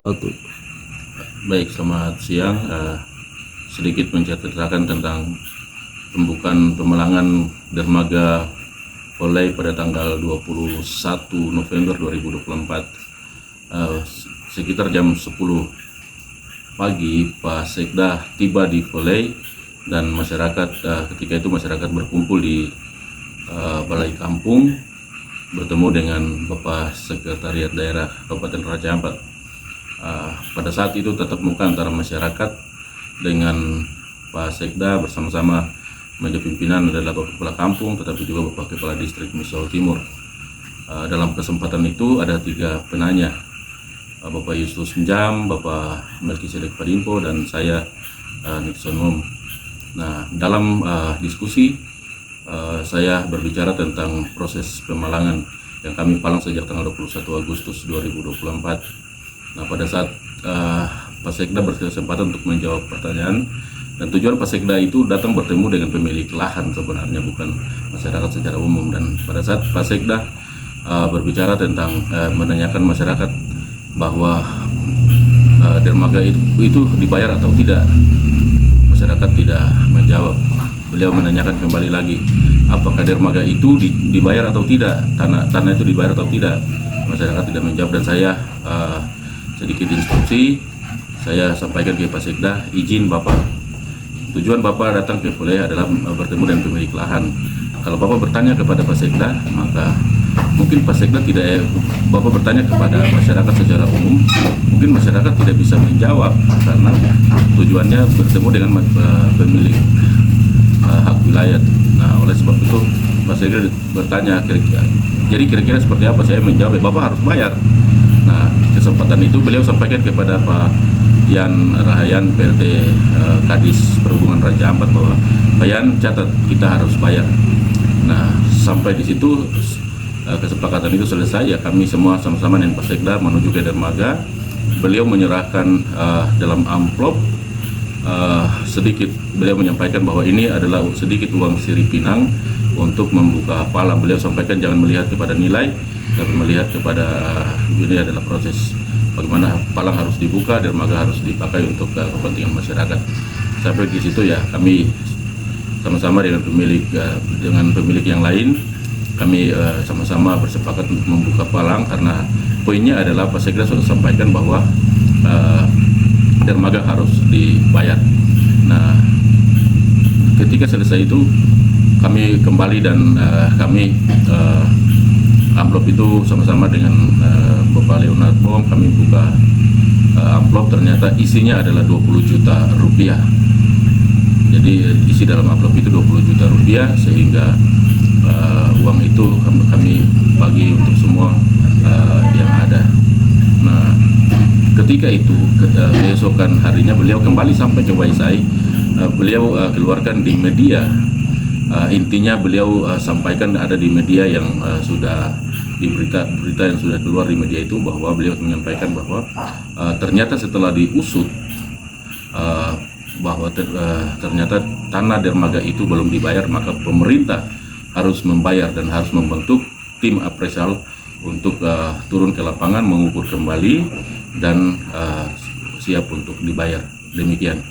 Oke. Baik, selamat siang. Sedikit menceritakan tentang pembukaan pemalangan dermaga Voley pada tanggal 21 November 2024. Sekitar jam 10 pagi, Pak Sekda tiba di Voley dan masyarakat ketika itu masyarakat berkumpul di Balai Kampung bertemu dengan Bapak Sekretariat Daerah Kabupaten Raja Ampat. Pada saat itu tatap muka antara masyarakat dengan Pak Sekda bersama-sama meja pimpinan adalah Bapak Kepala Kampung tetapi juga Bapak Kepala Distrik Misol Timur. Dalam kesempatan itu ada 3 penanya, Bapak Yustus Njam, Bapak Melkisedek Padimpo, dan saya Nixon Mom. Nah, dalam diskusi saya berbicara tentang proses pemalangan yang kami palang sejak tanggal 21 Agustus 2024. Nah, pada saat Pak Sekda berkesempatan untuk menjawab pertanyaan, dan tujuan Pak Sekda itu datang bertemu dengan pemilik lahan sebenarnya, bukan masyarakat secara umum. Dan pada saat Pak Sekda berbicara tentang menanyakan masyarakat bahwa dermaga itu dibayar atau tidak, masyarakat tidak menjawab. Beliau menanyakan kembali lagi, apakah dermaga itu dibayar atau tidak, tanah itu dibayar atau tidak. Masyarakat tidak menjawab, dan saya sedikit instruksi saya sampaikan ke Pak Sekda, izin Bapak, tujuan Bapak datang ke Voley adalah bertemu dengan pemilik lahan. Kalau Bapak bertanya kepada Pak Sekda, maka mungkin Pak Sekda tidak, Bapak bertanya kepada masyarakat secara umum, mungkin masyarakat tidak bisa menjawab karena tujuannya bertemu dengan pemilik hak wilayah. Nah, oleh sebab itu Pak Sekda bertanya, jadi kira-kira seperti apa? Saya menjawab, Bapak harus bayar. Nah, kesempatan itu beliau sampaikan kepada Pak Yan Rahayan, PLT Kadis Perhubungan Raja Ampat, bahwa Pak Yan, catat, kita harus bayar. Nah, sampai di situ kesepakatan itu selesai, ya kami semua sama-sama dengan Pak Sekda menuju ke dermaga. Beliau menyerahkan dalam amplop sedikit, beliau menyampaikan bahwa ini adalah sedikit uang Siripinang untuk membuka palang. Beliau sampaikan jangan melihat kepada nilai, tapi melihat kepada ini adalah proses bagaimana palang harus dibuka, dermaga harus dipakai untuk kepentingan masyarakat. Sampai di situ ya kami sama-sama dengan pemilik yang lain, kami sama-sama bersepakat untuk membuka palang karena poinnya adalah Pak Sekda sudah sampaikan bahwa dermaga harus dibayar. Nah, ketika selesai itu kami kembali dan kami amplop itu sama-sama dengan Bapak Leonard Bom, kami buka amplop, ternyata isinya adalah 20 juta rupiah. Jadi isi dalam amplop itu 20 juta rupiah, sehingga uang itu kami bagi untuk semua yang ada. Nah, ketika itu keesokan harinya beliau kembali sampai ke Waisai, beliau keluarkan di media. Intinya beliau sampaikan ada di media yang sudah di berita yang sudah keluar di media itu, bahwa beliau menyampaikan bahwa ternyata setelah diusut bahwa ternyata tanah dermaga itu belum dibayar, maka pemerintah harus membayar dan harus membentuk tim appraisal untuk turun ke lapangan mengukur kembali dan siap untuk dibayar. Demikian.